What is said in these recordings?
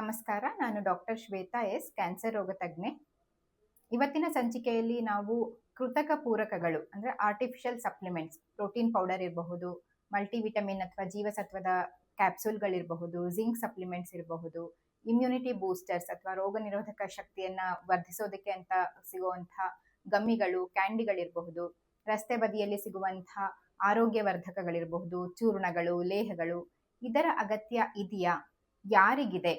ನಮಸ್ಕಾರ, ನಾನು doctor Shweta S, cancer ರೋಗ ತಜ್ಞೆ. ಇವತ್ತಿನ ಸಂಚಿಕೆಯಲ್ಲಿ ನಾವು ಕೃತಕ ಪೂರಕಗಳು ಅಂದರೆ ಆರ್ಟಿಫಿಷಿಯಲ್ ಸಪ್ಲಿಮೆಂಟ್ಸ್, ಪ್ರೋಟೀನ್ ಪೌಡರ್ ಇರಬಹುದು, ಮಲ್ಟಿವಿಟಮಿನ್ ಅಥವಾ ಜೀವಸತ್ವದ ಕ್ಯಾಪ್ಸೂಲ್ಗಳಿರಬಹುದು, ಜಿಂಕ್ ಸಪ್ಲಿಮೆಂಟ್ಸ್ ಇರಬಹುದು, ಇಮ್ಯುನಿಟಿ ಬೂಸ್ಟರ್ಸ್ ಅಥವಾ ರೋಗ ನಿರೋಧಕ ಶಕ್ತಿಯನ್ನು ವರ್ಧಿಸೋದಕ್ಕೆ ಅಂತ ಸಿಗುವಂತಹ ಗಮ್ಮಿಗಳು, ಕ್ಯಾಂಡಿಗಳಿರಬಹುದು, ರಸ್ತೆ ಬದಿಯಲ್ಲಿ ಸಿಗುವಂತಹ ಆರೋಗ್ಯವರ್ಧಕಗಳಿರಬಹುದು, ಚೂರ್ಣಗಳು, ಲೇಹಗಳು. ಇದರ ಅಗತ್ಯ ಇದೆಯಾ? ಯಾರಿಗಿದೆ?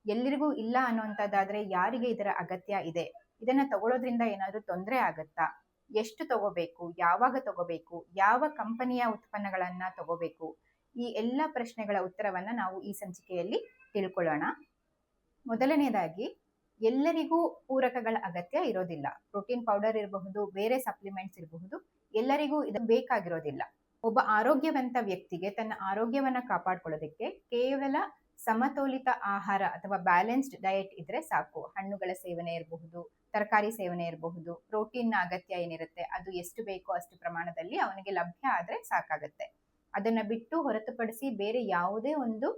ಎಲ್ಲರಿಗೂ ಇಲ್ಲ ಅನ್ನುವಂಥದ್ದಾದ್ರೆ ಯಾರಿಗೆ ಇದರ ಅಗತ್ಯ ಇದೆ? ಇದನ್ನ ತಗೊಳ್ಳೋದ್ರಿಂದ ಏನಾದರೂ ತೊಂದರೆ ಆಗತ್ತಾ? ಎಷ್ಟು ತಗೋಬೇಕು? ಯಾವಾಗ ತಗೋಬೇಕು? ಯಾವ ಕಂಪನಿಯ ಉತ್ಪನ್ನಗಳನ್ನ ತಗೋಬೇಕು? ಈ ಎಲ್ಲ ಪ್ರಶ್ನೆಗಳ ಉತ್ತರವನ್ನ ನಾವು ಈ ಸಂಚಿಕೆಯಲ್ಲಿ ತಿಳ್ಕೊಳ್ಳೋಣ. ಮೊದಲನೇದಾಗಿ, ಎಲ್ಲರಿಗೂ ಪೂರಕಗಳ ಅಗತ್ಯ ಇರೋದಿಲ್ಲ. ಪ್ರೋಟೀನ್ ಪೌಡರ್ ಇರಬಹುದು, ಬೇರೆ ಸಪ್ಲಿಮೆಂಟ್ಸ್ ಇರಬಹುದು, ಎಲ್ಲರಿಗೂ ಇದು ಬೇಕಾಗಿರೋದಿಲ್ಲ. ಒಬ್ಬ ಆರೋಗ್ಯವಂತ ವ್ಯಕ್ತಿಗೆ ತನ್ನ ಆರೋಗ್ಯವನ್ನ ಕಾಪಾಡ್ಕೊಳ್ಳೋದಕ್ಕೆ ಕೇವಲ ಸಮತೋಲಿತ ಆಹಾರ ಅಥವಾ ಬ್ಯಾಲೆನ್ಸ್ಡ್ ಡಯಟ್ ಇದ್ರೆ ಸಾಕು. ಹಣ್ಣುಗಳ ಸೇವನೆ ಇರಬಹುದು, ತರಕಾರಿ ಸೇವನೆ ಇರಬಹುದು, ಪ್ರೋಟೀನ್ ಅಗತ್ಯ ಏನಿರುತ್ತೆ ಅದು ಎಷ್ಟು ಬೇಕೋ ಅಷ್ಟು ಪ್ರಮಾಣದಲ್ಲಿ ಅವನಿಗೆ ಲಭ್ಯ ಆದ್ರೆ ಸಾಕಾಗುತ್ತೆ. ಅದನ್ನ ಬಿಟ್ಟು ಹೊರತುಪಡಿಸಿ ಬೇರೆ ಯಾವುದೇ ಒಂದು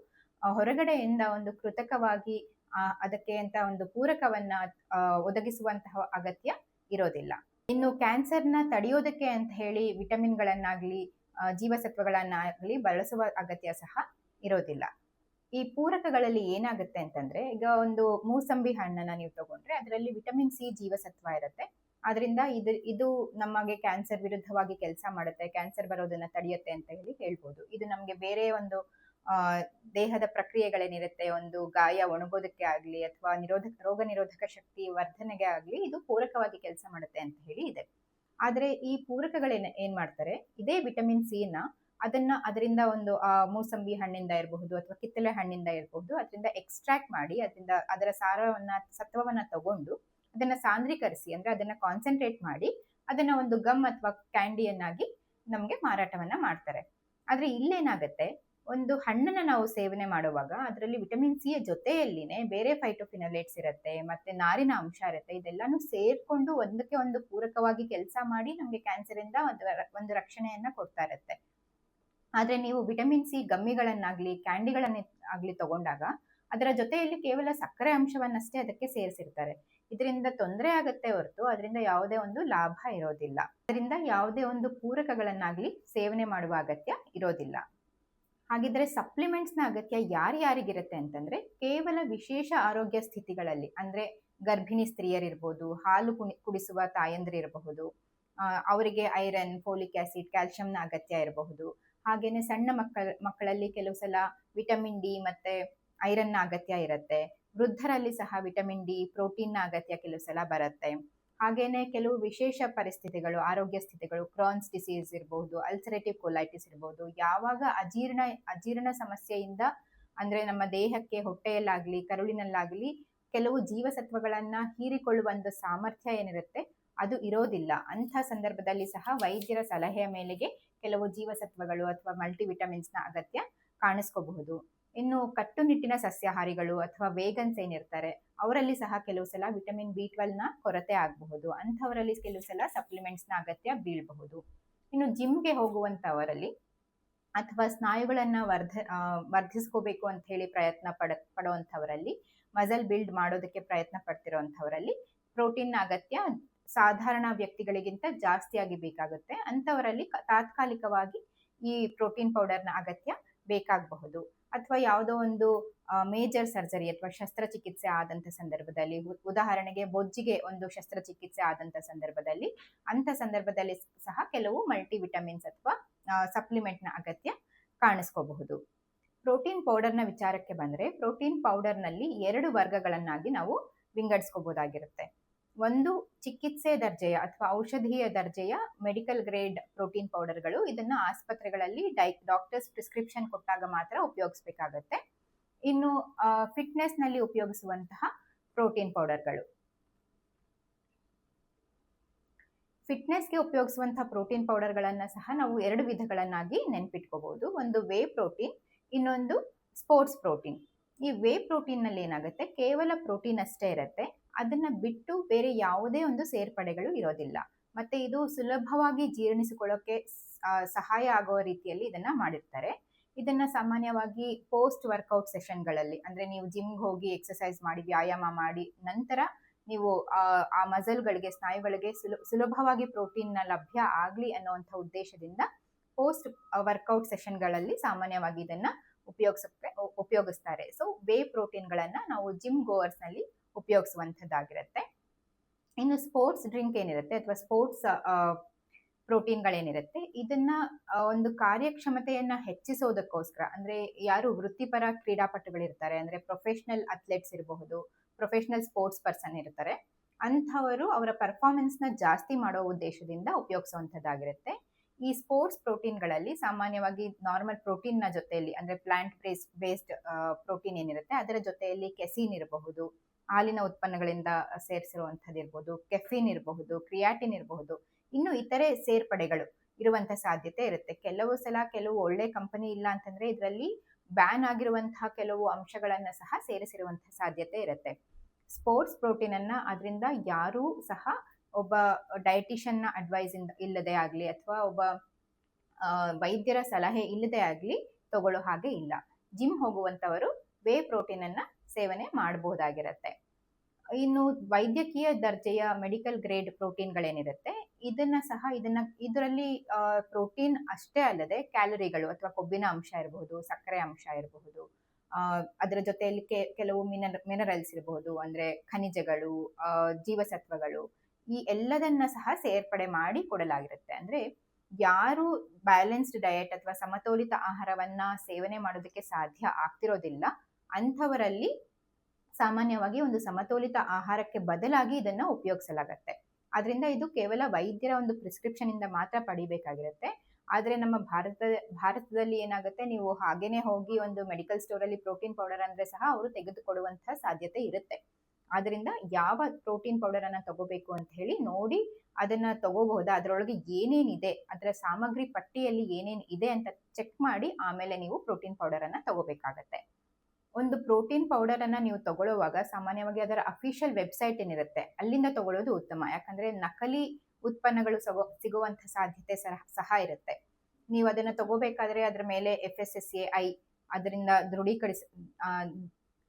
ಹೊರಗಡೆಯಿಂದ ಒಂದು ಕೃತಕವಾಗಿ ಅದಕ್ಕೆ ಅಂತ ಒಂದು ಪೂರಕವನ್ನ ಒದಗಿಸುವಂತಹ ಅಗತ್ಯ ಇರೋದಿಲ್ಲ. ಇನ್ನು ಕ್ಯಾನ್ಸರ್ನ ತಡೆಯೋದಕ್ಕೆ ಅಂತ ಹೇಳಿ ವಿಟಮಿನ್ಗಳನ್ನಾಗ್ಲಿ ಜೀವಸತ್ವಗಳನ್ನಾಗ್ಲಿ ಬಳಸುವ ಅಗತ್ಯ ಸಹ ಇರೋದಿಲ್ಲ. ಈ ಪೂರಕಗಳಲ್ಲಿ ಏನಾಗುತ್ತೆ ಅಂತಂದ್ರೆ, ಈಗ ಒಂದು ಮೂಸಂಬಿ ಹಣ್ಣನ್ನ ನೀವು ತಗೊಂಡ್ರೆ ಅದರಲ್ಲಿ ವಿಟಮಿನ್ ಸಿ ಜೀವಸತ್ವ ಇರುತ್ತೆ. ಆದ್ರಿಂದ ಇದು ನಮಗೆ ಕ್ಯಾನ್ಸರ್ ವಿರುದ್ಧವಾಗಿ ಕೆಲಸ ಮಾಡುತ್ತೆ, ಕ್ಯಾನ್ಸರ್ ಬರೋದನ್ನ ತಡೆಯುತ್ತೆ ಅಂತ ಹೇಳ್ಬೋದು. ಇದು ನಮ್ಗೆ ಬೇರೆ ಒಂದು ದೇಹದ ಪ್ರಕ್ರಿಯೆಗಳೇನಿರುತ್ತೆ, ಒಂದು ಗಾಯ ಒಣಗೋದಕ್ಕೆ ಆಗ್ಲಿ ಅಥವಾ ರೋಗ ನಿರೋಧಕ ಶಕ್ತಿ ವರ್ಧನೆಗೆ ಆಗ್ಲಿ ಇದು ಪೂರಕವಾಗಿ ಕೆಲಸ ಮಾಡುತ್ತೆ ಅಂತ ಇದೆ. ಆದ್ರೆ ಈ ಏನ್ ಮಾಡ್ತಾರೆ, ಇದೇ ವಿಟಮಿನ್ ಸಿ ನ ಅದರಿಂದ ಒಂದು ಮೂಸಂಬಿ ಹಣ್ಣಿಂದ ಇರಬಹುದು ಅಥವಾ ಕಿತ್ತಳೆ ಹಣ್ಣಿಂದ ಇರಬಹುದು, ಅದರಿಂದ ಎಕ್ಸ್ಟ್ರಾಕ್ಟ್ ಮಾಡಿ ಅದರ ಸತ್ವವನ್ನ ತಗೊಂಡು ಅದನ್ನ ಸಾಂದ್ರೀಕರಿಸಿ, ಅಂದ್ರೆ ಅದನ್ನ ಕಾನ್ಸಂಟ್ರೇಟ್ ಮಾಡಿ ಅದನ್ನ ಒಂದು ಗಮ್ ಅಥವಾ ಕ್ಯಾಂಡಿಯನ್ನಾಗಿ ನಮ್ಗೆ ಮಾರಾಟವನ್ನ ಮಾಡ್ತಾರೆ. ಆದ್ರೆ ಇಲ್ಲೇನಾಗತ್ತೆ, ಒಂದು ಹಣ್ಣನ್ನ ನಾವು ಸೇವನೆ ಮಾಡುವಾಗ ಅದರಲ್ಲಿ ವಿಟಮಿನ್ ಸಿ ಜೊತೆಯಲ್ಲಿನೇ ಬೇರೆ ಫೈಟೋಫಿನೋಲೇಟ್ಸ್ ಇರುತ್ತೆ, ಮತ್ತೆ ನಾರಿನ ಅಂಶ ಇರುತ್ತೆ. ಇದೆಲ್ಲಾನು ಸೇರ್ಕೊಂಡು ಒಂದಕ್ಕೆ ಒಂದು ಪೂರಕವಾಗಿ ಕೆಲಸ ಮಾಡಿ ನಮ್ಗೆ ಕ್ಯಾನ್ಸರ್ ಇಂದ ಒಂದು ರಕ್ಷಣೆಯನ್ನ ಕೊಡ್ತಾ ಇರುತ್ತೆ. ಆದ್ರೆ ನೀವು ವಿಟಮಿನ್ ಸಿ ಗಮ್ಮಿಗಳನ್ನಾಗ್ಲಿ ಕ್ಯಾಂಡಿಗಳನ್ನಾಗ್ಲಿ ತಗೊಂಡಾಗ ಅದರ ಜೊತೆಯಲ್ಲಿ ಕೇವಲ ಸಕ್ಕರೆ ಅಂಶವನ್ನಷ್ಟೇ ಅದಕ್ಕೆ ಸೇರಿಸಿರ್ತಾರೆ. ಇದರಿಂದ ತೊಂದರೆ ಆಗತ್ತೆ ಹೊರತು ಅದರಿಂದ ಯಾವುದೇ ಒಂದು ಲಾಭ ಇರೋದಿಲ್ಲ. ಅದರಿಂದ ಯಾವುದೇ ಒಂದು ಪೂರಕಗಳನ್ನಾಗ್ಲಿ ಸೇವನೆ ಮಾಡುವ ಅಗತ್ಯ ಇರೋದಿಲ್ಲ. ಹಾಗಿದ್ರೆ ಸಪ್ಲಿಮೆಂಟ್ಸ್ ನ ಅಗತ್ಯ ಯಾರಿಗಿರುತ್ತೆ ಅಂತಂದ್ರೆ, ಕೇವಲ ವಿಶೇಷ ಆರೋಗ್ಯ ಸ್ಥಿತಿಗಳಲ್ಲಿ, ಅಂದ್ರೆ ಗರ್ಭಿಣಿ ಸ್ತ್ರೀಯರಿರ್ಬೋದು, ಹಾಲು ಕುಡಿಸುವ ತಾಯಂದ್ರಿರಬಹುದು, ಅವರಿಗೆ ಐರನ್, ಫೋಲಿಕ್ ಆಸಿಡ್, ಕ್ಯಾಲ್ಸಿಯಂನ ಅಗತ್ಯ ಇರಬಹುದು. ಹಾಗೇನೆ ಸಣ್ಣ ಮಕ್ಕಳಲ್ಲಿ ಕೆಲವು ಸಲ ವಿಟಮಿನ್ ಡಿ ಮತ್ತೆ ಐರನ್ ನ ಅಗತ್ಯ ಇರುತ್ತೆ. ವೃದ್ಧರಲ್ಲಿ ಸಹ ವಿಟಮಿನ್ ಡಿ, ಪ್ರೋಟೀನ್ ನ ಅಗತ್ಯ ಕೆಲವು ಸಲ ಬರುತ್ತೆ. ಹಾಗೇನೆ ಕೆಲವು ವಿಶೇಷ ಪರಿಸ್ಥಿತಿಗಳು, ಆರೋಗ್ಯ ಸ್ಥಿತಿಗಳು, ಕ್ರಾನ್ಸ್ ಡಿಸೀಸ್ ಇರಬಹುದು, ಅಲ್ಸರೇಟಿವ್ ಕೊಲೈಟಿಸ್ ಇರಬಹುದು, ಯಾವಾಗ ಅಜೀರ್ಣ ಸಮಸ್ಯೆಯಿಂದ, ಅಂದ್ರೆ ನಮ್ಮ ದೇಹಕ್ಕೆ ಹೊಟ್ಟೆಯಲ್ಲಾಗ್ಲಿ ಕರುಳಿನಲ್ಲಾಗ್ಲಿ ಕೆಲವು ಜೀವಸತ್ವಗಳನ್ನ ಹೀರಿಕೊಳ್ಳುವ ಒಂದು ಸಾಮರ್ಥ್ಯ ಏನಿರುತ್ತೆ ಅದು ಇರೋದಿಲ್ಲ. ಅಂಥ ಸಂದರ್ಭದಲ್ಲಿ ಸಹ ವೈದ್ಯರ ಸಲಹೆಯ ಮೇಲೆಗೆ ಕೆಲವು ಜೀವಸತ್ವಗಳು ಅಥವಾ ಮಲ್ಟಿವಿಟಮಿನ್ಸ್ ನ ಅಗತ್ಯ ಕಾಣಿಸ್ಕೋಬಹುದು. ಇನ್ನು ಕಟ್ಟುನಿಟ್ಟಿನ ಸಸ್ಯಾಹಾರಿಗಳು ಅಥವಾ ವೇಗನ್ಸ್ ಏನಿರ್ತಾರೆ ಅವರಲ್ಲಿ ಸಹ ಕೆಲವು ಸಲ ವಿಟಮಿನ್ B12 ನ ಕೊರತೆ ಆಗಬಹುದು. ಅಂಥವರಲ್ಲಿ ಕೆಲವು ಸಲ ಸಪ್ಲಿಮೆಂಟ್ಸ್ ನ ಅಗತ್ಯ ಬೀಳಬಹುದು. ಇನ್ನು ಜಿಮ್ಗೆ ಹೋಗುವಂತವರಲ್ಲಿ ಅಥವಾ ಸ್ನಾಯುಗಳನ್ನ ವರ್ಧಿಸ್ಕೋಬೇಕು ಅಂತ ಹೇಳಿ ಪ್ರಯತ್ನ ಪಡುವಂಥವರಲ್ಲಿ, ಮಸಲ್ ಬಿಲ್ಡ್ ಮಾಡೋದಕ್ಕೆ ಪ್ರಯತ್ನ ಪಡ್ತಿರೋಂಥವರಲ್ಲಿ ಪ್ರೋಟೀನ್ ನ ಅಗತ್ಯ ಸಾಧಾರಣ ವ್ಯಕ್ತಿಗಳಿಗಿಂತ ಜಾಸ್ತಿಯಾಗಿ ಬೇಕಾಗುತ್ತೆ. ಅಂಥವರಲ್ಲಿ ತಾತ್ಕಾಲಿಕವಾಗಿ ಈ ಪ್ರೋಟೀನ್ ಪೌಡರ್ನ ಅಗತ್ಯ ಬೇಕಾಗಬಹುದು. ಅಥವಾ ಯಾವುದೋ ಒಂದು ಮೇಜರ್ ಸರ್ಜರಿ ಅಥವಾ ಶಸ್ತ್ರಚಿಕಿತ್ಸೆ ಆದಂಥ ಸಂದರ್ಭದಲ್ಲಿ, ಉದಾಹರಣೆಗೆ ಬೊಜ್ಜಿಗೆ ಒಂದು ಶಸ್ತ್ರಚಿಕಿತ್ಸೆ ಆದಂಥ ಸಂದರ್ಭದಲ್ಲಿ, ಅಂಥ ಸಂದರ್ಭದಲ್ಲಿ ಸಹ ಕೆಲವು ಮಲ್ಟಿವಿಟಮಿನ್ಸ್ ಅಥವಾ ಸಪ್ಲಿಮೆಂಟ್ನ ಅಗತ್ಯ ಕಾಣಿಸ್ಕೋಬಹುದು. ಪ್ರೋಟೀನ್ ಪೌಡರ್ನ ವಿಚಾರಕ್ಕೆ ಬಂದರೆ, ಪ್ರೋಟೀನ್ ಪೌಡರ್ನಲ್ಲಿ 2 ವರ್ಗಗಳನ್ನಾಗಿ ನಾವು ವಿಂಗಡಿಸ್ಕೋಬಹುದಾಗಿರುತ್ತೆ. ಒಂದು ಚಿಕಿತ್ಸೆ ದರ್ಜೆಯ ಅಥವಾ ಔಷಧೀಯ ದರ್ಜೆಯ ಮೆಡಿಕಲ್ ಗ್ರೇಡ್ ಪ್ರೋಟೀನ್ ಪೌಡರ್ಗಳು. ಇದನ್ನ ಆಸ್ಪತ್ರೆಗಳಲ್ಲಿ ಡಾಕ್ಟರ್ಸ್ ಪ್ರಿಸ್ಕ್ರಿಪ್ಷನ್ ಕೊಟ್ಟಾಗ ಮಾತ್ರ ಉಪಯೋಗಿಸಬೇಕಾಗತ್ತೆ. ಇನ್ನು ಫಿಟ್ನೆಸ್ ನಲ್ಲಿ ಉಪಯೋಗಿಸುವಂತಹ ಪ್ರೋಟೀನ್ ಪೌಡರ್ಗಳು. ಫಿಟ್ನೆಸ್ಗೆ ಉಪಯೋಗಿಸುವಂತಹ ಪ್ರೋಟೀನ್ ಪೌಡರ್ಗಳನ್ನ ಸಹ ನಾವು 2 ವಿಧಗಳನ್ನಾಗಿ ನೆನ್ಪಿಟ್ಕೋಬಹುದು. ಒಂದು ವೇ ಪ್ರೋಟೀನ್, ಇನ್ನೊಂದು ಸ್ಪೋರ್ಟ್ಸ್ ಪ್ರೋಟೀನ್. ಈ ವೇ ಪ್ರೋಟೀನ್ ನಲ್ಲಿ ಏನಾಗುತ್ತೆ, ಕೇವಲ ಪ್ರೋಟೀನ್ ಅಷ್ಟೇ ಇರುತ್ತೆ, ಅದನ್ನ ಬಿಟ್ಟು ಬೇರೆ ಯಾವುದೇ ಒಂದು ಸೇರ್ಪಡೆಗಳು ಇರೋದಿಲ್ಲ. ಮತ್ತೆ ಇದು ಸುಲಭವಾಗಿ ಜೀರ್ಣಿಸಿಕೊಳ್ಳೋಕೆ ಸಹಾಯ ಆಗುವ ರೀತಿಯಲ್ಲಿ ಇದನ್ನ ಮಾಡಿರ್ತಾರೆ. ಇದನ್ನ ಸಾಮಾನ್ಯವಾಗಿ ಪೋಸ್ಟ್ ವರ್ಕೌಟ್ ಸೆಷನ್ಗಳಲ್ಲಿ, ಅಂದ್ರೆ ನೀವು ಜಿಮ್ಗೆ ಹೋಗಿ ಎಕ್ಸಸೈಸ್ ಮಾಡಿ ವ್ಯಾಯಾಮ ಮಾಡಿ ನಂತರ ನೀವು ಆ ಮಸಲ್ಗಳಿಗೆ ಸ್ನಾಯುಗಳಿಗೆ ಸುಲಭವಾಗಿ ಪ್ರೋಟೀನ್ ನ ಲಭ್ಯ ಆಗ್ಲಿ ಅನ್ನುವಂಥ ಉದ್ದೇಶದಿಂದ ಪೋಸ್ಟ್ ವರ್ಕೌಟ್ ಸೆಷನ್ಗಳಲ್ಲಿ ಸಾಮಾನ್ಯವಾಗಿ ಇದನ್ನ ಉಪಯೋಗಿಸ್ತಾರೆ. ಸೊ ವೇ ಪ್ರೋಟೀನ್ಗಳನ್ನ ನಾವು ಜಿಮ್ ಗೋವರ್ಸ್ ನಲ್ಲಿ ಉಪಯೋಗಿಸುವಂತದ್ದಾಗಿರುತ್ತೆ. ಇನ್ನು ಸ್ಪೋರ್ಟ್ಸ್ ಡ್ರಿಂಕ್ ಏನಿರುತ್ತೆ ಅಥವಾ ಸ್ಪೋರ್ಟ್ಸ್ ಪ್ರೋಟೀನ್ಗಳೇನಿರುತ್ತೆ ಇದನ್ನ ಒಂದು ಕಾರ್ಯಕ್ಷಮತೆಯನ್ನ ಹೆಚ್ಚಿಸೋದಕ್ಕೋಸ್ಕರ, ಅಂದ್ರೆ ಯಾರು ವೃತ್ತಿಪರ ಕ್ರೀಡಾಪಟುಗಳಿರ್ತಾರೆ, ಅಂದ್ರೆ ಪ್ರೊಫೆಷನಲ್ ಅಥ್ಲೆಟ್ಸ್ ಇರಬಹುದು, ಪ್ರೊಫೆಷನಲ್ ಸ್ಪೋರ್ಟ್ಸ್ ಪರ್ಸನ್ ಇರ್ತಾರೆ, ಅಂಥವರು ಅವರ ಪರ್ಫಾರ್ಮೆನ್ಸ್ ನ ಜಾಸ್ತಿ ಮಾಡೋ ಉದ್ದೇಶದಿಂದ ಉಪಯೋಗಿಸುವಂತದ್ದಾಗಿರುತ್ತೆ. ಈ ಸ್ಪೋರ್ಟ್ಸ್ ಪ್ರೋಟೀನ್ಗಳಲ್ಲಿ ಸಾಮಾನ್ಯವಾಗಿ ನಾರ್ಮಲ್ ಪ್ರೋಟೀನ್ ನ ಜೊತೆಯಲ್ಲಿ, ಅಂದ್ರೆ ಪ್ಲಾಂಟ್ ಬೇಸ್ಡ್ ಪ್ರೋಟೀನ್ ಏನಿರುತ್ತೆ ಅದರ ಜೊತೆಯಲ್ಲಿ ಕೆಸಿನ್ ಇರಬಹುದು, ಹಾಲಿನ ಉತ್ಪನ್ನಗಳಿಂದ ಸೇರಿಸಿರುವಂತದ್ದು ಇರಬಹುದು, ಕೆಫಿನ್ ಇರಬಹುದು, ಕ್ರಿಯಾಟಿನ್ ಇರಬಹುದು, ಇನ್ನು ಇತರೆ ಸೇರ್ಪಡೆಗಳು ಇರುವಂತ ಸಾಧ್ಯತೆ ಇರುತ್ತೆ. ಕೆಲವು ಸಲ ಕೆಲವು ಒಳ್ಳೆ ಕಂಪನಿ ಇಲ್ಲ ಅಂತಂದ್ರೆ ಇದರಲ್ಲಿ ಬ್ಯಾನ್ ಆಗಿರುವಂತಹ ಕೆಲವು ಅಂಶಗಳನ್ನ ಸಹ ಸೇರಿಸಿರುವಂತಹ ಸಾಧ್ಯತೆ ಇರುತ್ತೆ. ಸ್ಪೋರ್ಟ್ಸ್ ಪ್ರೋಟೀನ್ ಅನ್ನ ಅದರಿಂದ ಯಾರೂ ಸಹ ಒಬ್ಬ ಡಯಟಿಷಿಯನ್ ನ ಅಡ್ವೈಸ್ ಇಲ್ಲದೆ ಆಗ್ಲಿ ಅಥವಾ ಒಬ್ಬ ವೈದ್ಯರ ಸಲಹೆ ಇಲ್ಲದೆ ಆಗ್ಲಿ ತಗೊಳ್ಳೋ ಹಾಗೆ ಇಲ್ಲ. ಜಿಮ್ ಹೋಗುವಂತವರು ವೇ ಪ್ರೋಟೀನ್ ಅನ್ನ ಸೇವನೆ ಮಾಡಬಹುದಾಗಿರುತ್ತೆ. ಇನ್ನು ವೈದ್ಯಕೀಯ ದರ್ಜೆಯ ಮೆಡಿಕಲ್ ಗ್ರೇಡ್ ಪ್ರೋಟೀನ್ಗಳೇನಿರುತ್ತೆ ಇದರಲ್ಲಿ ಪ್ರೋಟೀನ್ ಅಷ್ಟೇ ಅಲ್ಲದೆ ಕ್ಯಾಲರಿಗಳು ಅಥವಾ ಕೊಬ್ಬಿನ ಅಂಶ ಇರಬಹುದು, ಸಕ್ಕರೆ ಅಂಶ ಇರಬಹುದು, ಅದರ ಜೊತೆಯಲ್ಲಿ ಕೆಲವು ಮಿನರಲ್ಸ್ ಇರಬಹುದು, ಅಂದ್ರೆ ಖನಿಜಗಳು, ಜೀವಸತ್ವಗಳು, ಈ ಎಲ್ಲದನ್ನ ಸಹ ಸೇರ್ಪಡೆ ಮಾಡಿ ಕೊಡಲಾಗಿರುತ್ತೆ. ಅಂದ್ರೆ ಯಾರು ಬ್ಯಾಲೆನ್ಸ್ಡ್ ಡಯಟ್ ಅಥವಾ ಸಮತೋಲಿತ ಆಹಾರವನ್ನ ಸೇವನೆ ಮಾಡೋದಕ್ಕೆ ಸಾಧ್ಯ ಆಗ್ತಿರೋದಿಲ್ಲ ಅಂಥವರಲ್ಲಿ ಸಾಮಾನ್ಯವಾಗಿ ಒಂದು ಸಮತೋಲಿತ ಆಹಾರಕ್ಕೆ ಬದಲಾಗಿ ಇದನ್ನ ಉಪಯೋಗಿಸಲಾಗತ್ತೆ. ಆದ್ರಿಂದ ಇದು ಕೇವಲ ವೈದ್ಯರ ಒಂದು ಪ್ರಿಸ್ಕ್ರಿಪ್ಷನ್ ಇಂದ ಮಾತ್ರ ಪಡಿಬೇಕಾಗಿರುತ್ತೆ. ಆದ್ರೆ ನಮ್ಮ ಭಾರತದಲ್ಲಿ ಏನಾಗುತ್ತೆ, ನೀವು ಹಾಗೇನೆ ಹೋಗಿ ಒಂದು ಮೆಡಿಕಲ್ ಸ್ಟೋರ್ ಅಲ್ಲಿ ಪ್ರೋಟೀನ್ ಪೌಡರ್ ಅಂದ್ರೆ ಸಹ ಅವರು ತೆಗೆದುಕೊಡುವಂತಹ ಸಾಧ್ಯತೆ ಇರುತ್ತೆ. ಆದ್ರಿಂದ ಯಾವ ಪ್ರೋಟೀನ್ ಪೌಡರ್ ಅನ್ನ ತಗೋಬೇಕು ಅಂತ ಹೇಳಿ ನೋಡಿ ಅದನ್ನ ತಗೋಬಹುದಾ, ಅದರೊಳಗೆ ಏನೇನಿದೆ, ಅದರ ಸಾಮಗ್ರಿ ಪಟ್ಟಿಯಲ್ಲಿ ಏನೇನ್ ಇದೆ ಅಂತ ಚೆಕ್ ಮಾಡಿ ಆಮೇಲೆ ನೀವು ಪ್ರೋಟೀನ್ ಪೌಡರ್ ಅನ್ನ ತಗೋಬೇಕಾಗತ್ತೆ. ಒಂದು ಪ್ರೋಟೀನ್ ಪೌಡರ್ ಅನ್ನ ನೀವು ತಗೊಳ್ಳುವಾಗ ಸಾಮಾನ್ಯವಾಗಿ ಅದರ ಅಫಿಷಿಯಲ್ ವೆಬ್ಸೈಟ್ ಏನಿರುತ್ತೆ ಅಲ್ಲಿಂದ ತಗೊಳ್ಳೋದು ಉತ್ತಮ. ಯಾಕಂದ್ರೆ ನಕಲಿ ಉತ್ಪನ್ನಗಳು ಸಿಗುವಂತ ಸಾಧ್ಯತೆ ಸಹ ಇರುತ್ತೆ. ನೀವು ಅದನ್ನ ತಗೋಬೇಕಾದ್ರೆ ಅದ್ರ ಮೇಲೆ FSSAI ಅದರಿಂದ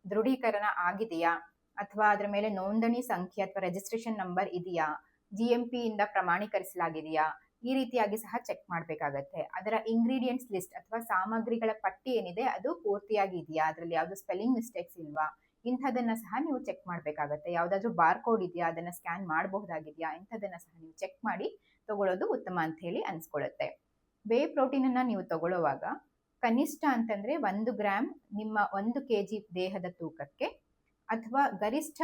ದೃಢೀಕರಣ ಆಗಿದೆಯಾ, ಅಥವಾ ಅದ್ರ ಮೇಲೆ ನೋಂದಣಿ ಸಂಖ್ಯೆ ಅಥವಾ ರಿಜಿಸ್ಟ್ರೇಷನ್ ನಂಬರ್ ಇದೆಯಾ, GMP ಇಂದ ಪ್ರಮಾಣೀಕರಿಸಲಾಗಿದೆಯಾ, ಈ ರೀತಿಯಾಗಿ ಸಹ ಚೆಕ್ ಮಾಡ್ಬೇಕಾಗತ್ತೆ. ಅದರ ಇಂಗ್ರೀಡಿಯೆಂಟ್ಸ್ ಲಿಸ್ಟ್ ಅಥವಾ ಸಾಮಗ್ರಿಗಳ ಪಟ್ಟಿ ಏನಿದೆ ಅದು ಪೂರ್ತಿಯಾಗಿ ಇದೆಯಾ, ಅದರಲ್ಲಿ ಯಾವ್ದು ಸ್ಪೆಲ್ಲಿಂಗ್ ಮಿಸ್ಟೇಕ್ಸ್ ಇಲ್ವಾ, ಇಂಥದನ್ನ ಸಹ ನೀವು ಚೆಕ್ ಮಾಡ್ಬೇಕಾಗತ್ತೆ. ಯಾವ್ದಾದ್ರು ಬಾರ್ ಕೋಡ್ ಇದೆಯಾ, ಅದನ್ನ ಸ್ಕ್ಯಾನ್ ಮಾಡಬಹುದಾಗಿದೆಯಾ, ಇಂಥದನ್ನ ಸಹ ನೀವು ಚೆಕ್ ಮಾಡಿ ತಗೊಳ್ಳೋದು ಉತ್ತಮ ಅಂತ ಹೇಳಿ ಅನ್ಸ್ಕೊಳ್ಳುತ್ತೆ. ವೇ ಪ್ರೋಟೀನ್ ಅನ್ನ ನೀವು ತಗೊಳ್ಳುವಾಗ ಕನಿಷ್ಠ ಅಂತಂದ್ರೆ 1 ಗ್ರಾಮ್ ನಿಮ್ಮ 1 kg ದೇಹದ ತೂಕಕ್ಕೆ, ಅಥವಾ ಗರಿಷ್ಠ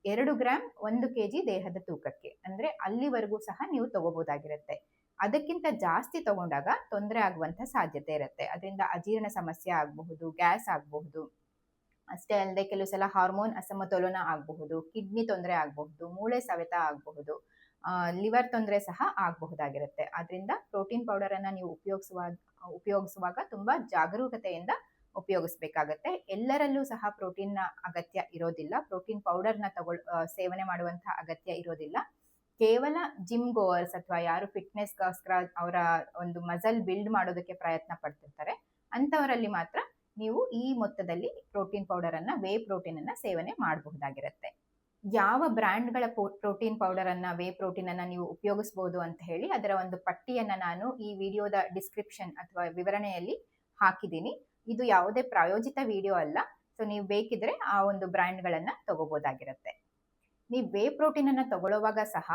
2 ಗ್ರಾಮ್ 1 kg ದೇಹದ ತೂಕಕ್ಕೆ, ಅಂದ್ರೆ ಅಲ್ಲಿವರೆಗೂ ಸಹ ನೀವು ತಗೋಬಹುದಾಗಿರುತ್ತೆ. ಅದಕ್ಕಿಂತ ಜಾಸ್ತಿ ತಗೊಂಡಾಗ ತೊಂದರೆ ಆಗುವಂತ ಸಾಧ್ಯತೆ ಇರುತ್ತೆ. ಅದರಿಂದ ಅಜೀರ್ಣ ಸಮಸ್ಯೆ ಆಗಬಹುದು, ಗ್ಯಾಸ್ ಆಗಬಹುದು, ಅಷ್ಟೇ ಅಲ್ಲದೆ ಕೆಲವು ಸಲ ಹಾರ್ಮೋನ್ ಅಸಮತೋಲನ ಆಗಬಹುದು, ಕಿಡ್ನಿ ತೊಂದರೆ ಆಗಬಹುದು, ಮೂಳೆ ಸವೆತ ಆಗಬಹುದು, ಲಿವರ್ ತೊಂದರೆ ಸಹ ಆಗಬಹುದಾಗಿರುತ್ತೆ. ಆದ್ರಿಂದ ಪ್ರೋಟೀನ್ ಪೌಡರ್ ಅನ್ನ ನೀವು ಉಪಯೋಗಿಸುವಾಗ ತುಂಬಾ ಜಾಗರೂಕತೆಯಿಂದ ಉಪಯೋಗಿಸ್ಬೇಕಾಗತ್ತೆ. ಎಲ್ಲರಲ್ಲೂ ಸಹ ಪ್ರೋಟೀನ್ ನ ಅಗತ್ಯ ಇರೋದಿಲ್ಲ, ಪ್ರೋಟೀನ್ ಪೌಡರ್ ನ ಸೇವನೆ ಮಾಡುವಂತಹ ಅಗತ್ಯ ಇರೋದಿಲ್ಲ. ಕೇವಲ ಜಿಮ್ ಗೋವರ್ಸ್ ಅಥವಾ ಯಾರು ಫಿಟ್ನೆಸ್ಗೋಸ್ಕರ ಅವರ ಒಂದು ಮಸಲ್ ಬಿಲ್ಡ್ ಮಾಡೋದಕ್ಕೆ ಪ್ರಯತ್ನ ಪಡ್ತಿರ್ತಾರೆ ಅಂತವರಲ್ಲಿ ಮಾತ್ರ ನೀವು ಈ ಮೊತ್ತದಲ್ಲಿ ಪ್ರೋಟೀನ್ ಪೌಡರ್ ಅನ್ನ, ವೇ ಪ್ರೋಟೀನ್ ಅನ್ನ ಸೇವನೆ ಮಾಡಬಹುದಾಗಿರುತ್ತೆ. ಯಾವ ಬ್ರ್ಯಾಂಡ್ಗಳ ಪ್ರೋಟೀನ್ ಪೌಡರ್ ಅನ್ನ, ವೇ ಪ್ರೋಟೀನ್ ಅನ್ನ ನೀವು ಉಪಯೋಗಿಸಬಹುದು ಅಂತ ಹೇಳಿ ಅದರ ಒಂದು ಪಟ್ಟಿಯನ್ನ ನಾನು ಈ ವಿಡಿಯೋದ ಡಿಸ್ಕ್ರಿಪ್ಷನ್ ಅಥವಾ ವಿವರಣೆಯಲ್ಲಿ ಹಾಕಿದ್ದೀನಿ. ಇದು ಯಾವುದೇ ಪ್ರಾಯೋಜಿತ ವಿಡಿಯೋ ಅಲ್ಲ. ಸೊ ನೀವು ಬೇಕಿದ್ರೆ ಆ ಒಂದು ಬ್ರ್ಯಾಂಡ್ಗಳನ್ನ ತಗೋಬಹುದಾಗಿರುತ್ತೆ. ನೀವು ವೇ ಪ್ರೋಟೀನ್ ಅನ್ನ ತಗೊಳ್ಳುವಾಗ ಸಹ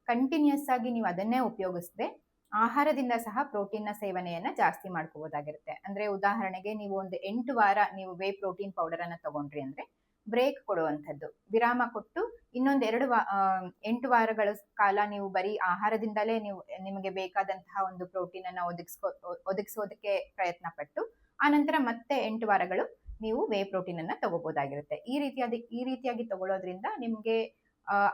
ಕಂಟಿನ್ಯೂಸ್ ಆಗಿ ನೀವು ಅದನ್ನೇ ಉಪಯೋಗಿಸದೆ ಆಹಾರದಿಂದ ಸಹ ಪ್ರೋಟೀನ್ ನ ಸೇವನೆಯನ್ನ ಜಾಸ್ತಿ ಮಾಡ್ಕೋಬಹುದಾಗಿರುತ್ತೆ. ಅಂದ್ರೆ ಉದಾಹರಣೆಗೆ ನೀವು ಒಂದು 8 ವಾರ ನೀವು ವೇ ಪ್ರೋಟೀನ್ ಪೌಡರ್ ಅನ್ನ ತಗೊಂಡ್ರಿ ಅಂದ್ರೆ ಬ್ರೇಕ್ ಕೊಡುವಂಥದ್ದು, ವಿರಾಮ ಕೊಟ್ಟು ಇನ್ನೊಂದು 8 ವಾರಗಳ ಕಾಲ ನೀವು ಬರೀ ಆಹಾರದಿಂದಲೇ ನಿಮಗೆ ಬೇಕಾದಂತಹ ಒಂದು ಪ್ರೋಟೀನ್ ಅನ್ನ ಒದಗಿಸೋದಕ್ಕೆ ಪ್ರಯತ್ನ ಪಟ್ಟು ಆನಂತರ ಮತ್ತೆ 8 ವಾರಗಳು ನೀವು ವೇ ಪ್ರೋಟೀನ್ ಅನ್ನ ತಗೋಬಹುದಾಗಿರುತ್ತೆ. ಈ ರೀತಿಯಾಗಿ ತಗೊಳ್ಳೋದ್ರಿಂದ ನಿಮ್ಗೆ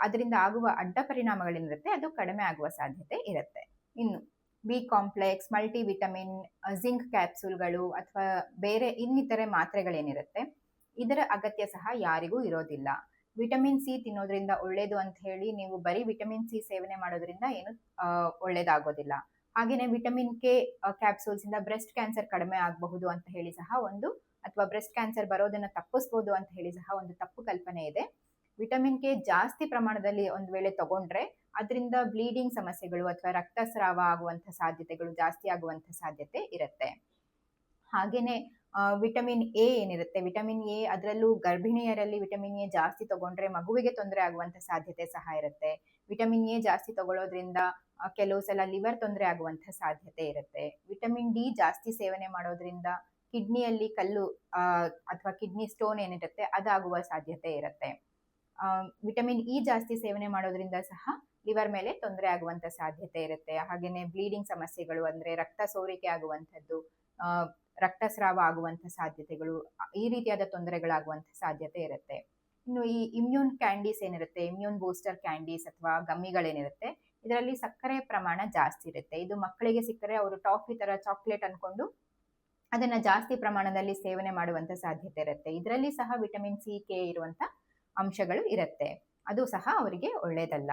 ಅದರಿಂದ ಆಗುವ ಅಡ್ಡ ಪರಿಣಾಮಗಳೇನಿರುತ್ತೆ ಅದು ಕಡಿಮೆ ಆಗುವ ಸಾಧ್ಯತೆ ಇರುತ್ತೆ. ಇನ್ನು B complex, multi vitamin, zinc ಕ್ಯಾಪ್ಸೂಲ್ಗಳು ಅಥವಾ ಬೇರೆ ಇನ್ನಿತರೆ ಮಾತ್ರೆಗಳೇನಿರುತ್ತೆ ಇದರ ಅಗತ್ಯ ಸಹ ಯಾರಿಗೂ ಇರೋದಿಲ್ಲ. ವಿಟಮಿನ್ ಸಿ ತಿನ್ನೋದ್ರಿಂದ ಒಳ್ಳೇದು ಅಂತ ಹೇಳಿ ನೀವು ಬರೀ ವಿಟಮಿನ್ ಸಿ ಸೇವನೆ ಮಾಡೋದ್ರಿಂದ ಏನು ಒಳ್ಳೇದಾಗೋದಿಲ್ಲ. ಹಾಗೇನೆ ವಿಟಮಿನ್ ಕೆ ಕ್ಯಾಪ್ಸೂಲ್ಸ್ ಇಂದ ಬ್ರೆಸ್ಟ್ ಕ್ಯಾನ್ಸರ್ ಕಡಿಮೆ ಆಗಬಹುದು ಅಂತ ಹೇಳಿ ಸಹ ಒಂದು, ಅಥವಾ ಬ್ರೆಸ್ಟ್ ಕ್ಯಾನ್ಸರ್ ಬರೋದನ್ನ ತಪ್ಪಿಸಬಹುದು ಅಂತ ಹೇಳಿ ಸಹ ಒಂದು ತಪ್ಪು ಕಲ್ಪನೆ ಇದೆ. ವಿಟಮಿನ್ ಕೆ ಜಾಸ್ತಿ ಪ್ರಮಾಣದಲ್ಲಿ ಒಂದು ವೇಳೆ ತಗೊಂಡ್ರೆ ಅದರಿಂದ ಬ್ಲೀಡಿಂಗ್ ಸಮಸ್ಯೆಗಳು ಅಥವಾ ರಕ್ತಸ್ರಾವ ಆಗುವಂತ ಸಾಧ್ಯತೆಗಳು ಜಾಸ್ತಿ ಆಗುವಂತ ಸಾಧ್ಯತೆ ಇರುತ್ತೆ. ಹಾಗೇನೆ ವಿಟಮಿನ್ ಎ ಏನಿರುತ್ತೆ, ವಿಟಮಿನ್ ಎ ಅದರಲ್ಲೂ ಗರ್ಭಿಣಿಯರಲ್ಲಿ ವಿಟಮಿನ್ ಎ ಜಾಸ್ತಿ ತಗೊಂಡ್ರೆ ಮಗುವಿಗೆ ತೊಂದರೆ ಆಗುವಂತ ಸಾಧ್ಯತೆ ಸಹ ಇರುತ್ತೆ. ವಿಟಮಿನ್ ಎ ಜಾಸ್ತಿ ತಗೊಳ್ಳೋದ್ರಿಂದ ಕೆಲವು ಸಲ ಲಿವರ್ ತೊಂದರೆ ಆಗುವಂತ ಸಾಧ್ಯತೆ ಇರುತ್ತೆ. ವಿಟಮಿನ್ ಡಿ ಜಾಸ್ತಿ ಸೇವನೆ ಮಾಡೋದ್ರಿಂದ ಕಿಡ್ನಿಯಲ್ಲಿ ಕಲ್ಲು ಅಥವಾ ಕಿಡ್ನಿ ಸ್ಟೋನ್ ಏನಿರುತ್ತೆ ಅದಾಗುವ ಸಾಧ್ಯತೆ ಇರುತ್ತೆ. ವಿಟಮಿನ್ ಇ ಜಾಸ್ತಿ ಸೇವನೆ ಮಾಡೋದ್ರಿಂದ ಸಹ ಲಿವರ್ ಮೇಲೆ ತೊಂದರೆ ಆಗುವಂತ ಸಾಧ್ಯತೆ ಇರುತ್ತೆ. ಹಾಗೇನೆ ಬ್ಲೀಡಿಂಗ್ ಸಮಸ್ಯೆಗಳು ಅಂದ್ರೆ ರಕ್ತ ಸೋರಿಕೆ ಆಗುವಂಥದ್ದು, ರಕ್ತಸ್ರಾವ ಆಗುವಂತ ಸಾಧ್ಯತೆಗಳು, ಈ ರೀತಿಯಾದ ತೊಂದರೆಗಳಾಗುವಂತ ಸಾಧ್ಯತೆ ಇರುತ್ತೆ. ಇನ್ನು ಈ ಇಮ್ಯೂನ್ ಕ್ಯಾಂಡೀಸ್ ಏನಿರುತ್ತೆ, ಇಮ್ಯೂನ್ ಬೂಸ್ಟರ್ ಕ್ಯಾಂಡೀಸ್ ಅಥವಾ ಗಮ್ಮಿಗಳೇನಿರುತ್ತೆ, ಇದರಲ್ಲಿ ಸಕ್ಕರೆ ಪ್ರಮಾಣ ಜಾಸ್ತಿ ಇರುತ್ತೆ. ಇದು ಮಕ್ಕಳಿಗೆ ಸಿಕ್ಕರೆ ಅವರು ಟಾಫಿ ತರ ಚಾಕ್ಲೇಟ್ ಅನ್ಕೊಂಡು ಅದನ್ನ ಜಾಸ್ತಿ ಪ್ರಮಾಣದಲ್ಲಿ ಸೇವನೆ ಮಾಡುವಂತ ಸಾಧ್ಯತೆ ಇರುತ್ತೆ. ಇದರಲ್ಲಿ ಸಹ ವಿಟಮಿನ್ ಸಿ, ಕೆ ಇರುವಂತ ಅಂಶಗಳು ಇರುತ್ತೆ. ಅದು ಸಹ ಅವರಿಗೆ ಒಳ್ಳೇದಲ್ಲ.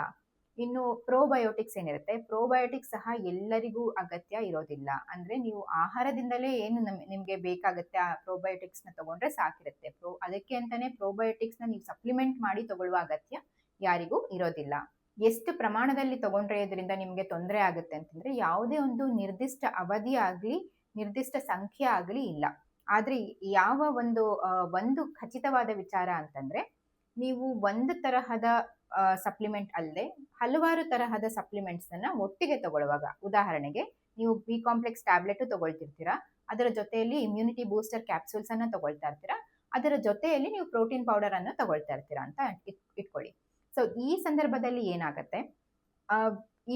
ಇನ್ನು ಪ್ರೋಬಯೋಟಿಕ್ಸ್ ಏನಿರುತ್ತೆ, ಪ್ರೋಬಯೋಟಿಕ್ಸ್ ಸಹ ಎಲ್ಲರಿಗೂ ಅಗತ್ಯ ಇರೋದಿಲ್ಲ. ಅಂದ್ರೆ ನೀವು ಆಹಾರದಿಂದಲೇ ಏನು ನಿಮ್ಗೆ ಬೇಕಾಗುತ್ತೆ ಆ ಪ್ರೋಬಯೋಟಿಕ್ಸ್ ನ ತಗೊಂಡ್ರೆ ಸಾಕಿರುತ್ತೆ. ಅದಕ್ಕೆ ಅಂತಾನೆ ಪ್ರೋಬಯೋಟಿಕ್ಸ್ ನ ನೀವು ಸಪ್ಲಿಮೆಂಟ್ ಮಾಡಿ ತಗೊಳ್ಳುವ ಅಗತ್ಯ ಯಾರಿಗೂ ಇರೋದಿಲ್ಲ. ಎಷ್ಟು ಪ್ರಮಾಣದಲ್ಲಿ ತಗೊಂಡ್ರೆ ಇದರಿಂದ ನಿಮ್ಗೆ ತೊಂದರೆ ಆಗುತ್ತೆ ಅಂತಂದ್ರೆ ಯಾವುದೇ ಒಂದು ನಿರ್ದಿಷ್ಟ ಅವಧಿ ಆಗ್ಲಿ ನಿರ್ದಿಷ್ಟ ಸಂಖ್ಯೆ ಆಗ್ಲಿ ಇಲ್ಲ. ಆದ್ರೆ ಯಾವ ಒಂದು ಖಚಿತವಾದ ವಿಚಾರ ಅಂತಂದ್ರೆ, ನೀವು ಒಂದು ತರಹದ ಸಪ್ಲಿಮೆಂಟ್ ಅಲ್ಲದೆ ಹಲವಾರು ತರಹದ ಸಪ್ಲಿಮೆಂಟ್ಸ್ ಅನ್ನ ಒಟ್ಟಿಗೆ ತಗೊಳ್ಳುವಾಗ, ಉದಾಹರಣೆಗೆ ನೀವು ಬಿ ಕಾಂಪ್ಲೆಕ್ಸ್ ಟ್ಯಾಬ್ಲೆಟ್ ತಗೊಳ್ತಿರ್ತೀರಾ, ಅದರ ಜೊತೆಯಲ್ಲಿ ಇಮ್ಯುನಿಟಿ ಬೂಸ್ಟರ್ ಕ್ಯಾಪ್ಸೂಲ್ಸ್ ಅನ್ನ ತಗೊಳ್ತಾ ಇರ್ತೀರಾ, ಅದರ ಜೊತೆಯಲ್ಲಿ ನೀವು ಪ್ರೋಟೀನ್ ಪೌಡರ್ ಅನ್ನು ತಗೊಳ್ತಾ ಇರ್ತೀರಾ ಅಂತ ಇಟ್ಕೊಳ್ಳಿ. ಸೊ ಈ ಸಂದರ್ಭದಲ್ಲಿ ಏನಾಗುತ್ತೆ,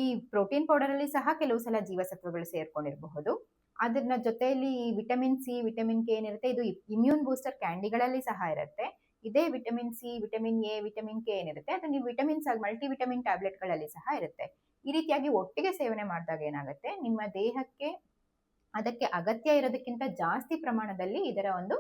ಈ ಪ್ರೋಟೀನ್ ಪೌಡರ್ ಅಲ್ಲಿ ಸಹ ಕೆಲವು ಸಲ ಜೀವಸತ್ವಗಳು ಸೇರ್ಕೊಂಡಿರಬಹುದು. ಅದನ್ನ ಜೊತೆಯಲ್ಲಿ ವಿಟಮಿನ್ ಸಿ, ವಿಟಮಿನ್ ಕೆ ಏನಿರುತ್ತೆ ಇದು ಇಮ್ಯೂನ್ ಬೂಸ್ಟರ್ ಕ್ಯಾಂಡಿಗಳಲ್ಲಿ ಸಹ ಇರುತ್ತೆ. ಇದೇ vitamin C, vitamin A, vitamin K ಏನಿರುತ್ತೆ ಅದು ನೀವು ವಿಟಮಿನ್ಸ್ ಆಗಿ ಮಲ್ಟಿ ವಿಟಮಿನ್ ಟ್ಯಾಬ್ಲೆಟ್ಗಳಲ್ಲಿ ಸಹ ಇರುತ್ತೆ. ಈ ರೀತಿಯಾಗಿ ಒಟ್ಟಿಗೆ ಸೇವನೆ ಮಾಡಿದಾಗ ಏನಾಗುತ್ತೆ, ನಿಮ್ಮ ದೇಹಕ್ಕೆ ಅದಕ್ಕೆ ಅಗತ್ಯ ಇರೋದಕ್ಕಿಂತ ಜಾಸ್ತಿ ಪ್ರಮಾಣದಲ್ಲಿ ಇದರ ಒಂದು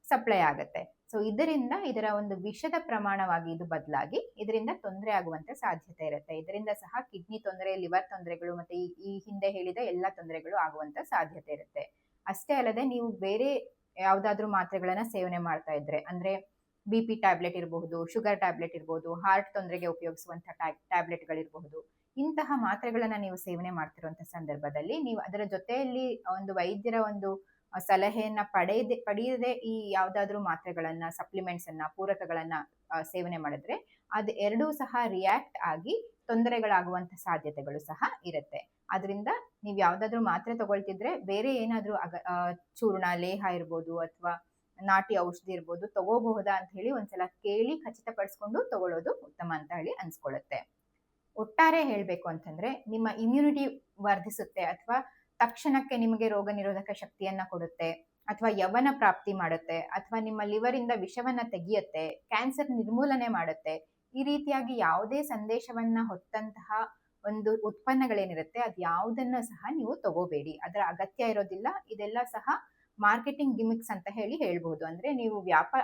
ಸಪ್ಲೈ ಆಗುತ್ತೆ. ಸೊ ಇದರಿಂದ ಇದರ ಒಂದು ವಿಷದ ಪ್ರಮಾಣವಾಗಿ ಇದು ಬದಲಾಗಿ ಇದರಿಂದ ತೊಂದರೆ ಆಗುವಂತ ಸಾಧ್ಯತೆ ಇರುತ್ತೆ. ಇದರಿಂದ ಸಹ ಕಿಡ್ನಿ ತೊಂದರೆ, ಲಿವರ್ ತೊಂದರೆಗಳು ಮತ್ತೆ ಈ ಹಿಂದೆ ಹೇಳಿದ ಎಲ್ಲ ತೊಂದರೆಗಳು ಆಗುವಂತ ಸಾಧ್ಯತೆ ಇರುತ್ತೆ. ಅಷ್ಟೇ ಅಲ್ಲದೆ ನೀವು ಬೇರೆ ಯಾವ್ದಾದ್ರು ಮಾತ್ರೆಗಳನ್ನ ಸೇವನೆ ಮಾಡ್ತಾ ಇದ್ರೆ, ಅಂದ್ರೆ BP ಟ್ಯಾಬ್ಲೆಟ್ ಇರಬಹುದು, ಶುಗರ್ ಟ್ಯಾಬ್ಲೆಟ್ ಇರಬಹುದು, ಹಾರ್ಟ್ ತೊಂದರೆಗೆ ಉಪಯೋಗಿಸುವಂತಹ ಟ್ಯಾಬ್ಲೆಟ್ಗಳಿರಬಹುದು, ಇಂತಹ ಮಾತ್ರೆಗಳನ್ನ ನೀವು ಸೇವನೆ ಮಾಡ್ತಿರುವಂತ ಸಂದರ್ಭದಲ್ಲಿ ನೀವು ಅದರ ಜೊತೆಯಲ್ಲಿ ಒಂದು ವೈದ್ಯರ ಒಂದು ಸಲಹೆಯನ್ನ ಪಡೆಯದೆ ಈ ಯಾವ್ದಾದ್ರು ಮಾತ್ರೆಗಳನ್ನ, ಸಪ್ಲಿಮೆಂಟ್ಸ್ ಅನ್ನ, ಪೂರಕಗಳನ್ನ ಸೇವನೆ ಮಾಡಿದ್ರೆ ಅದು ಎರಡೂ ಸಹ ರಿಯಾಕ್ಟ್ ಆಗಿ ತೊಂದರೆಗಳಾಗುವಂತ ಸಾಧ್ಯತೆಗಳು ಸಹ ಇರುತ್ತೆ. ಅದರಿಂದ ನೀವು ಯಾವ್ದಾದ್ರು ಮಾತ್ರೆ ತಗೊಳ್ತಿದ್ರೆ ಬೇರೆ ಏನಾದ್ರೂ ಚೂರ್ಣ, ಲೇಹ ಇರ್ಬೋದು ಅಥವಾ ನಾಟಿ ಔಷಧಿ ಇರ್ಬೋದು ತಗೋಬಹುದಾ ಅಂತ ಹೇಳಿ ಒಂದ್ಸಲ ಕೇಳಿ ಖಚಿತಪಡಿಸ್ಕೊಂಡು ತಗೊಳ್ಳೋದು ಉತ್ತಮ ಅಂತ ಹೇಳಿ ಅನ್ಸ್ಕೊಳ್ಳುತ್ತೆ. ಒಟ್ಟಾರೆ ಹೇಳ್ಬೇಕು ಅಂತಂದ್ರೆ ನಿಮ್ಮ ಇಮ್ಯುನಿಟಿ ವರ್ಧಿಸುತ್ತೆ, ಅಥವಾ ತಕ್ಷಣಕ್ಕೆ ನಿಮಗೆ ರೋಗ ನಿರೋಧಕ ಶಕ್ತಿಯನ್ನ ಕೊಡುತ್ತೆ, ಅಥವಾ ಯವನ ಪ್ರಾಪ್ತಿ ಮಾಡುತ್ತೆ, ಅಥವಾ ನಿಮ್ಮ ಲಿವರ್ ಇಂದ ವಿಷವನ್ನ ತೆಗೆಯುತ್ತೆ, ಕ್ಯಾನ್ಸರ್ ನಿರ್ಮೂಲನೆ ಮಾಡುತ್ತೆ. ಈ ರೀತಿಯಾಗಿ ಯಾವುದೇ ಸಂದೇಶವನ್ನ ಹೊತ್ತಂತಹ ಒಂದು ಉತ್ಪನ್ನಗಳೇನಿರುತ್ತೆ ಅದು ಯಾವುದನ್ನ ಸಹ ನೀವು ತಗೋಬೇಡಿ, ಅದರ ಅಗತ್ಯ ಇರೋದಿಲ್ಲ. ಇದೆಲ್ಲ ಸಹ ಮಾರ್ಕೆಟಿಂಗ್ ಗಿಮಿಕ್ಸ್ ಅಂತ ಹೇಳ್ಬಹುದು. ಅಂದ್ರೆ ನೀವು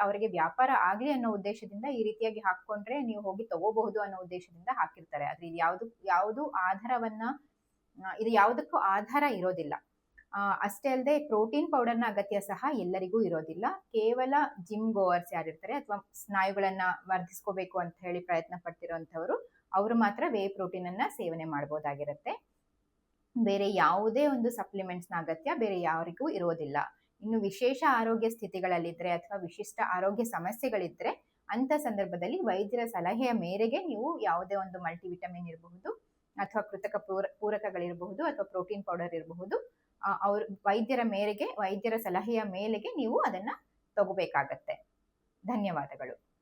ಅವರಿಗೆ ವ್ಯಾಪಾರ ಆಗ್ಲಿ ಅನ್ನೋ ಉದ್ದೇಶದಿಂದ ಈ ರೀತಿಯಾಗಿ ಹಾಕೊಂಡ್ರೆ ನೀವು ಹೋಗಿ ತಗೋಬಹುದು ಅನ್ನೋ ಉದ್ದೇಶದಿಂದ ಹಾಕಿರ್ತಾರೆ. ಆದ್ರೆ ಯಾವುದು ಆಧಾರವನ್ನ ಇದು ಯಾವುದಕ್ಕೂ ಆಧಾರ ಇರೋದಿಲ್ಲ. ಅಷ್ಟೇ ಅಲ್ಲದೆ ಪ್ರೋಟೀನ್ ಪೌಡರ್ನ ಅಗತ್ಯ ಸಹ ಎಲ್ಲರಿಗೂ ಇರೋದಿಲ್ಲ. ಕೇವಲ ಜಿಮ್ ಗೋವರ್ಸ್ ಯಾರಿರ್ತಾರೆ ಅಥವಾ ಸ್ನಾಯುಗಳನ್ನ ವರ್ಧಿಸ್ಕೋಬೇಕು ಅಂತ ಹೇಳಿ ಪ್ರಯತ್ನ ಪಡ್ತಿರೋಂಥವ್ರು, ಅವರು ಮಾತ್ರ ವೇ ಪ್ರೋಟೀನ್ ಅನ್ನ ಸೇವನೆ ಮಾಡಬಹುದಾಗಿರುತ್ತೆ. ಬೇರೆ ಯಾವುದೇ ಒಂದು ಸಪ್ಲಿಮೆಂಟ್ಸ್ನ ಅಗತ್ಯ ಬೇರೆ ಯಾರಿಗೂ ಇರೋದಿಲ್ಲ. ಇನ್ನು ವಿಶೇಷ ಆರೋಗ್ಯ ಸ್ಥಿತಿಗಳಲ್ಲಿದ್ರೆ ಅಥವಾ ವಿಶಿಷ್ಟ ಆರೋಗ್ಯ ಸಮಸ್ಯೆಗಳಿದ್ರೆ ಅಂತ ಸಂದರ್ಭದಲ್ಲಿ ವೈದ್ಯರ ಸಲಹೆಯ ಮೇರೆಗೆ ನೀವು ಯಾವುದೇ ಒಂದು ಮಲ್ಟಿವಿಟಮಿನ್ ಇರಬಹುದು ಅಥವಾ ಕೃತಕ ಪೂರಕಗಳಿರಬಹುದು ಅಥವಾ ಪ್ರೋಟೀನ್ ಪೌಡರ್ ಇರಬಹುದು, ವೈದ್ಯರ ಸಲಹೆಯ ಮೇರೆಗೆ ನೀವು ಅದನ್ನ ತಗೋಬೇಕಾಗತ್ತೆ. ಧನ್ಯವಾದಗಳು.